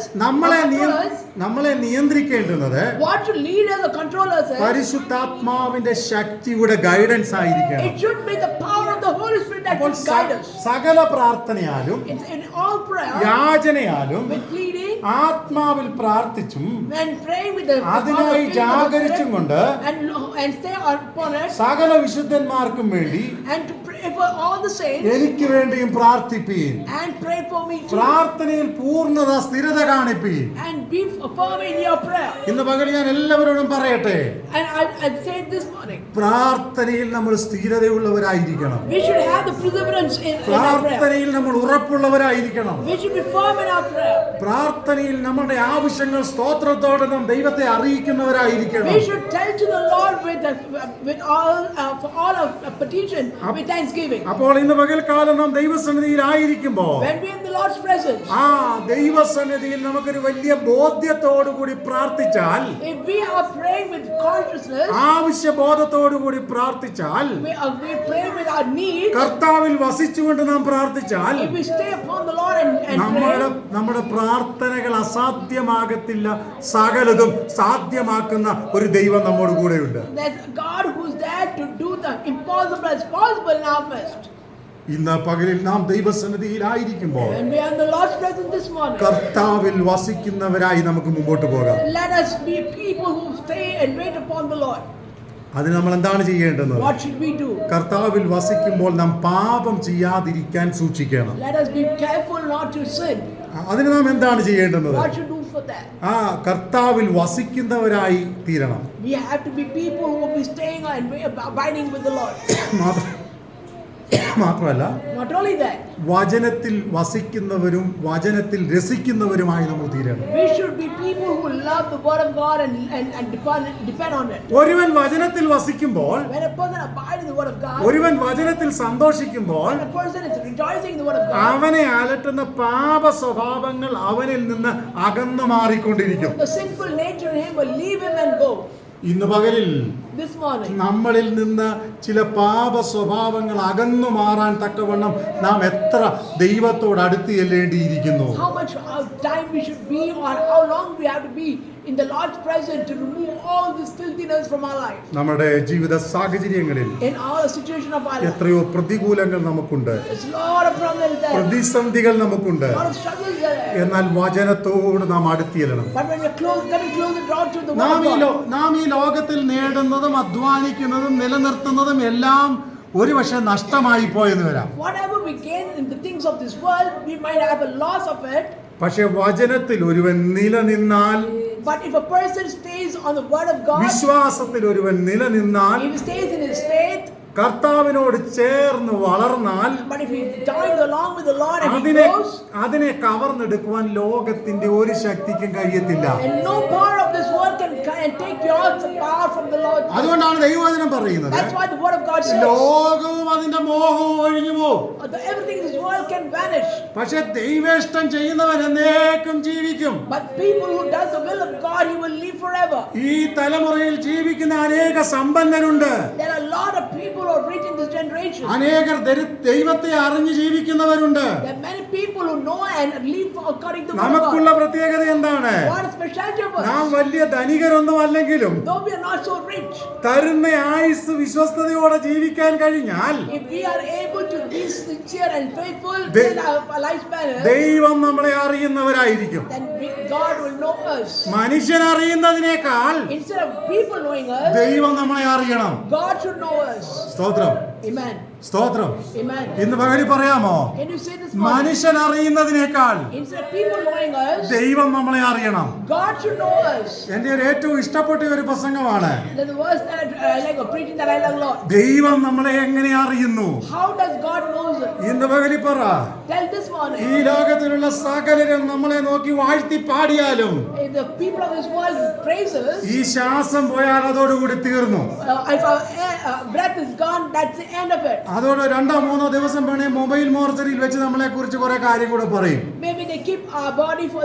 നമ്മളെ നിയന്ത്രിക്കേണ്ടുന്നത് What should lead us or control us? പരിശുദ്ധാത്മാവിന്റെ ശക്തിയുടെ ഗൈഡൻസ് ആയിരിക്കണം. It should be the power of the Holy Spirit that will guide us. സകല പ്രാർത്ഥനയാലും It's in all prayer, യാചനയാലും with pleading ആത്മാവിൽ പ്രാർത്ഥിച്ചും and praying with the അതിനായി ജാഗരിച്ചും കൊണ്ട് and stay upon it സകല വിശുദ്ധന്മാർക്കും വേണ്ടി and to pray for all the saints എനിക്ക് വേണ്ടിയും പ്രാർത്ഥിപ്പീൻ. and pray for me too. പ്രാർത്ഥനയിൽ പൂർണ്ണത സ്ഥിരത കാണിപ്പീൻ. And be firm in your prayer. ഇന്ന് പകൽ ഞാൻ എല്ലാവരോടും പറയട്ടെ, And I say this morning, പ്രാർത്ഥനയിൽ നമ്മൾ സ്ഥിരതയുള്ളവരായിരിക്കണം. we should have the perseverance in our prayer. പ്രാർത്ഥനയിൽ നമ്മൾ ഉറപ്പുള്ളവരായിരിക്കണം. We should be firm in our prayer. പ്രാർത്ഥനയിൽ നമ്മുടെ ആവശ്യങ്ങൾ സ്തോത്രത്തോടെ നാം ദൈവത്തെ അറിയിക്കുന്നവരായിരിക്കണം. We should tell to the Lord with all for all of petition with thanksgiving. അപ്പോൾ ഇന്ന് പകൽക്കാലം നാം ദൈവസന്നിധിയിലായിരിക്കുമ്പോൾ When we are in the Lord's presence, ദൈവസന്നിധിയിൽ നമുക്കൊരു വലിയ ബോധ്യത്തോടു കൂടി പ്രാർത്ഥിച്ചാൽ, if we are praying with consciousness, ആവശ്യബോധത്തോടു കൂടി പ്രാർത്ഥിച്ചാൽ, we pray with our needs, കർത്താവിൽ വസിച്ചുകൊണ്ട് നാം പ്രാർത്ഥിച്ചാൽ, if we stay upon the Lord and നമ്മുടെ പ്രാർത്ഥനകൾ അസാധ്യമാകത്തില്ല. സകലതും സാധ്യമാക്കുന്ന ഒരു ദൈവം നമ്മോട് കൂടെയുണ്ട്. there's a God who's there to do the impossible as possible in our midst. ഇന്ന് പകലിൽ നാം ദൈവസന്നിധിയിലായിരിക്കുമ്പോൾ When we are in the Lord's presence this morning, കർത്താവിൽ വസിക്കുന്നവരായി നമുക്ക് മുമ്പോട്ട് പോകാം. let us be people who stay and wait upon the Lord. അതിന് നമ്മൾ എന്താണ് ചെയ്യേണ്ടത്? What should we do? കർത്താവിൽ വസിക്കുമ്പോൾ നാം പാപം ചെയ്യാതിരിക്കാൻ സൂക്ഷിക്കണം. Let us be careful not to sin. അതിന് നാം എന്താണ് ചെയ്യേണ്ടത്? What should do for that? കർത്താവിൽ വസിക്കുന്നവരായി തീരണം. We have to be people who will be staying and abiding with the Lord. മാത്രമല്ല, Not only that, വചനത്തിൽ വസിക്കുന്നവരും വചനത്തിൽ രസിക്കുന്നവരുമായി നമ്മൾ തീരണം. we should be people who love the word of God and depend on it. ഒരുവൻ വചനത്തിൽ വസിക്കുമ്പോൾ, When a person abides in the word of God, ഒരുവൻ വചനത്തിൽ സന്തോഷിക്കുമ്പോൾ, when a person is rejoicing in the word of God, അവനെ അലട്ടുന്ന പാപ സ്വഭാവങ്ങൾ അവനിൽ നിന്ന് അകന്നു മാറിക്കൊണ്ടിരിക്കും. the sinful nature in him will leave him and go. ഇന്ന് പകലിൽ This morning, നമ്മളിൽ നിന്ന് ചില പാപ സ്വഭാവങ്ങൾ അകന്നു മാറാൻ തക്കവണ്ണം നാം എത്ര ദൈവത്തോട് അടുത്ത് ചെല്ലേണ്ടിയിരിക്കുന്നു. how much time we should be or how long we have to be in the Lord's presence to remove all this filthiness from our life. നമ്മുടെ ജീവിത സാഹചര്യങ്ങളിൽ In our situation of our life, എത്രയോ പ്രതികൂലങ്ങൾ നമുക്കുണ്ട്, there's a lot of problems there, പ്രതിസന്ധികൾ നമുക്കുണ്ട്. a lot of struggles there. എന്നാൽ വചനത്തോട് നാം അടുത്ത് ചെല്ലണം. But when you're coming closer drawn to the word of God, നാം ഈ ലോകത്തിൽ നേടുന്നതും അധ്വാനിക്കുന്നതും നിലനിർത്തുന്നതും എല്ലാം ഒരുപക്ഷെ നഷ്ടമായി പോയെന്ന് വരാം. whatever we gain in the things of this world, we might have a loss of it. പക്ഷെ വചനത്തിൽ ഒരുവൻ നിലനിന്നാൽ, But if a person stays on the word of God, വിശ്വാസത്തിൽ ഒരുവൻ നിലനിന്നാൽ, if he stays in his faith, കർത്താവിനോട് ചേർന്ന് വളർന്നാൽ, but if he dies along with the Lord and he grows, അതിനെ കവർന്നെടുക്കുവാൻ ലോകത്തിന്റെ ഒരു ശക്തിക്കും കഴിയത്തില്ല. and no power of this world can take your power from the Lord. അതുകൊണ്ടാണ് ദൈവവചനം പറയുന്നത്, That's why the word of God says, ലോകവും അതിന്റെ മോഹവും ഒഴിഞ്ഞു പോകും, everything in this world can vanish. പക്ഷെ ദൈവേഷ്ടം ചെയ്യുന്നവൻ എന്നേക്കും ജീവിക്കും. But people who does the will of God, he will live forever. ഈ തലമുറയിൽ ജീവിക്കുന്ന അനേക സമ്പന്നരുണ്ട്, There are a lot of people who are rich in this generation. അനേകർ ദൈവത്തെ അറിഞ്ഞ് ജീവിക്കുന്നവരുണ്ട്. There are many people who know and live according to the word of നമുക്കുള്ള God. പ്രത്യേകത എന്താണ്? What a specialty of us. നാം വലിയ ധനികരൊന്നും അല്ലെങ്കിലും Though we are not so rich, തരുന്ന ആയുസ് വിശ്വസ്തയോടെ ജീവിക്കാൻ കഴിഞ്ഞാൽ if we are able to be sincere and faithful They- in our lifespan, ദൈവം നമ്മളെ അറിയുന്നവരായിരിക്കും. then God will know us. മനുഷ്യൻ അറിയുന്നതിനേക്കാൾ Instead of people knowing us, ദൈവം നമ്മളെ അറിയണം. God should know us. സ്തോത്രം, Amen. സ്തോത്രം. Amen. ഇന്ന് പകരം പറയാമോ, Can you say this morning? മനുഷ്യൻ അറിയുന്നതിനേക്കാൾ Instead of people knowing us, ദൈവം നമ്മളെ അറിയണം. God should know us. എന്റെ ഒരു ഏറ്റവും ഇഷ്ടപ്പെട്ട ഒരു പ്രസംഗമാണ്, There's a verse that I like, a preaching that I like a lot. ദൈവം നമ്മളെ എങ്ങനെ അറിയുന്നു. How does God know us? ഇന്ന് പകരം പറ, Tell this morning. ഈ ലോകത്തിലുള്ള സകലരും നമ്മളെ നോക്കി വാഴ്ത്തി പാടിയാലും If the people of this world praise us, ഈ ശ്വാസം പോയാൽ അതോടുകൂടി തീർന്നു. if our breath is gone, that's the end of it. അതോടെ 2-3 ദിവസം വേണേ മൊബൈൽ മോർച്ചറിയിൽ വെച്ച് നമ്മളെ കുറിച്ച് കുറെ കാര്യം കൂടെ പറയും. Maybe they keep our body for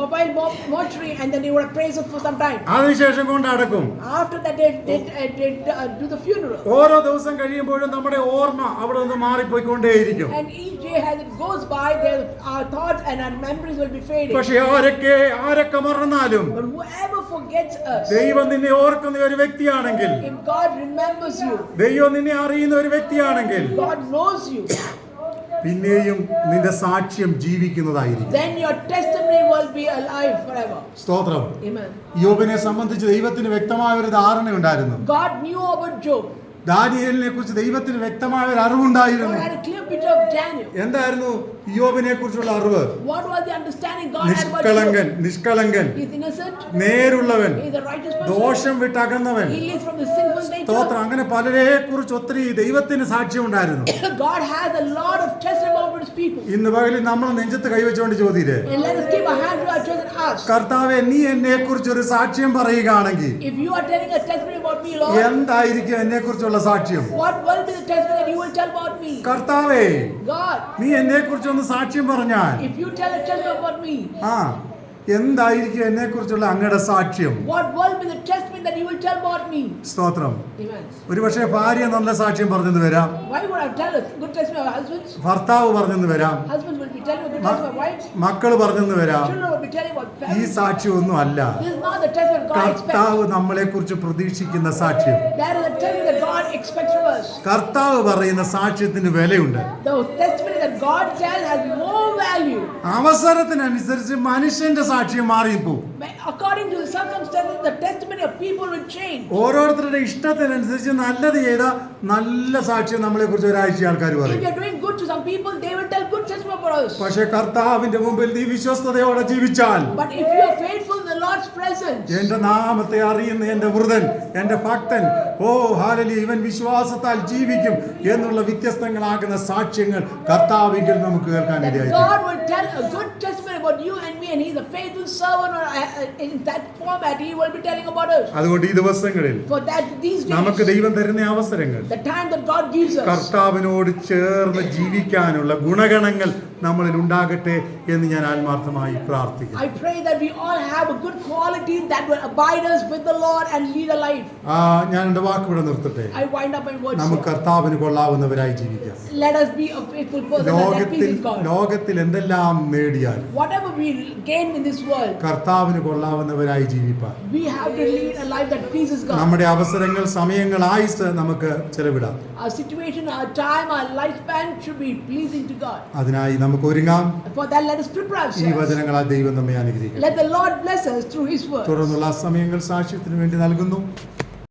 mobile mortuary and then they would praise us for some time. അതിനുശേഷം കൊണ്ട് അടക്കും. After that, they do the funeral. ഓരോ ദിവസം കഴിയുമ്പോഴും നമ്മുടെ ഓർമ്മ അവിടെ നിന്ന് മാറിപ്പോയിക്കൊണ്ടേയിരിക്കും. And each day as it goes by, our thoughts and our memories will be fading. പക്ഷെ ആരൊക്കെ മറന്നാലും But whoever forgets us, ദൈവം നിന്നെ ഓർക്കുന്ന ഒരു വ്യക്തിയാണെങ്കിൽ, if God remembers you, ദൈവം നിന്നെ അറിയുന്ന ഒരു വ്യക്തിയാണെങ്കിൽ, God knows you, പിന്നെയും നിന്റെ സാക്ഷ്യം ജീവിക്കുന്നതായിരിക്കും. then your testimony will be alive forever. സ്തോത്രം. Amen. യോബിനെ സംബന്ധിച്ച് ദൈവത്തിന് വ്യക്തമായ ഒരു ധാരണയുണ്ടായിരുന്നു. God knew about Job. ദാനിയേലിനെ കുറിച്ച് ദൈവത്തിന് വ്യക്തമായ ഒരു അറിവുണ്ടായിരുന്നു. God had a clear picture of Daniel. എന്തായിരുന്നു യോബിനെ കുറിച്ചുള്ള അറിവ്? What was the understanding God had about നിഷ്കളങ്കൻ, Job? നിഷ്കളങ്കൻ, He is innocent. നേരുള്ളവൻ, He is a righteous person. ദോഷം വിട്ടകന്നവൻ. He lives from the sinful സ്തോത്രം. nature. അങ്ങനെ പലരെ കുറിച്ച് ഒത്തിരി ദൈവത്തിന് സാക്ഷ്യം ഉണ്ടായിരുന്നു. God has a lot of testimony about His people. ഇന്ന് പകലിൽ നമ്മൾ നെഞ്ചത്ത് കൈവച്ചുകൊണ്ട് ചോദിച്ചില്ലേ, And let us keep a hand to our children and ask, കർത്താവെ നീ എന്നെ കുറിച്ച് ഒരു സാക്ഷ്യം പറയുകയാണെങ്കിൽ if you are telling a testimony about me, Lord, എന്തായിരിക്കും എന്നെ കുറിച്ചുള്ള സാക്ഷ്യം? what will be the testimony that you will tell about me? കർത്താവേ God, നീ എന്നെ കുറിച്ചൊന്ന് സാക്ഷ്യം പറഞ്ഞാൽ if you tell a testimony about me, എന്തായിരിക്കും എന്നെ കുറിച്ചുള്ള അങ്ങയുടെ സാക്ഷ്യം? what will be the testimony that you will tell about me? സ്തോത്രം. Amen. ഒരുപക്ഷെ ഭാര്യ നല്ല സാക്ഷ്യം പറഞ്ഞെന്ന് വരാം, Why would I tell a good testimony of husbands? ഭർത്താവ് പറഞ്ഞെന്ന് വരാം, Husbands will be telling a good testimony of wives. മക്കള് പറഞ്ഞെന്ന് വരാം. Children will be telling about ഈ parents. സാക്ഷ്യമൊന്നും അല്ല. This is not the testimony God expects. കർത്താവ് നമ്മളെ കുറിച്ച് പ്രതീക്ഷിക്കുന്ന സാക്ഷ്യം. That is the testimony that God expects from us. കർത്താവ് പറയുന്ന സാക്ഷ്യത്തിന് വിലയുണ്ട്. The testimony that God tells has more value. tell you, അവസരത്തിനനുസരിച്ച് മനുഷ്യന്റെ സാക്ഷ്യം മാറിപ്പോകും. according to the circumstances, the testimony of people will change. ഓരോരുത്തരുടെ ഇഷ്ടത്തിനനുസരിച്ച് നല്ലത് ചെയ്ത നല്ല സാക്ഷ്യം നമ്മളെ കുറിച്ച് ഒരാഴ്ച ആൾക്കാർ If പറയും. you are doing good to some people, they will tell good testimony about us. പക്ഷെ കർത്താവിന്റെ മുമ്പിൽ നീ വിശ്വസ്തയോടെ ജീവിച്ചാൽ, But if you are faithful in the Lord's presence, എന്റെ നാമത്തെ അറിയുന്ന എന്റെ വൃതൻ, എന്റെ ഭക്തൻ, ഓ ഹാലലി, ഇവൻ വിശ്വാസത്താൽ ജീവിക്കും എന്നുള്ള വ്യത്യസ്തങ്ങളാകുന്ന സാക്ഷ്യങ്ങൾ കർത്താവിൽ നമുക്ക് കേൾക്കാൻ that ഇടയായി. God will tell a good testimony about you and me, and He is a faithful servant, or in that format He will be telling about us. അതുകൊണ്ട് ഈ ദിവസങ്ങളിൽ For that, these നമുക്ക് days, ദൈവം തരുന്ന അവസരങ്ങൾ the time that God gives us, കർത്താവിനോട് ചേർന്ന് ജീവിക്കാനുള്ള ഗുണഗണങ്ങൾ നമ്മളിൽ ഉണ്ടാകട്ടെ എന്ന് ഞാൻ ആത്മാർത്ഥമായി പ്രാർത്ഥിക്കുന്നു. I pray that we all have a good quality that will abide us with the Lord and lead a life. ഞാൻ എൻ്റെ വാക്കിവിടെ നിർത്തട്ടെ. I wind up my words നമുക്ക് here. കർത്താവിന് കൊള്ളാവുന്നവരായി ജീവിക്കാം. Let us be a faithful person that pleases God. ലോകത്തിൽ എന്തെല്ലാം നേടിയാൽ Whatever we gain in this world, കർത്താവിന് കൊള്ളാവുന്നവരായി ജീവിപ്പാൻ we have to lead a life that pleases God. നമ്മുടെ അവസരങ്ങൾ, സമയങ്ങൾ, ആയുസ് നമുക്ക് ചെലവിടാം. Our situation, our time, our lifespan should be pleasing to God. അതിനായി നമുക്ക് ഒരുങ്ങാം. For that, let us prepare ഈ ourselves. വചനങ്ങളാൽ ദൈവം നമ്മെ അനുഗ്രഹിക്കും. Let the Lord bless us through His word. തുടർന്നുള്ള സമയങ്ങൾ സാക്ഷ്യത്തിന് വേണ്ടി നൽകുന്നു.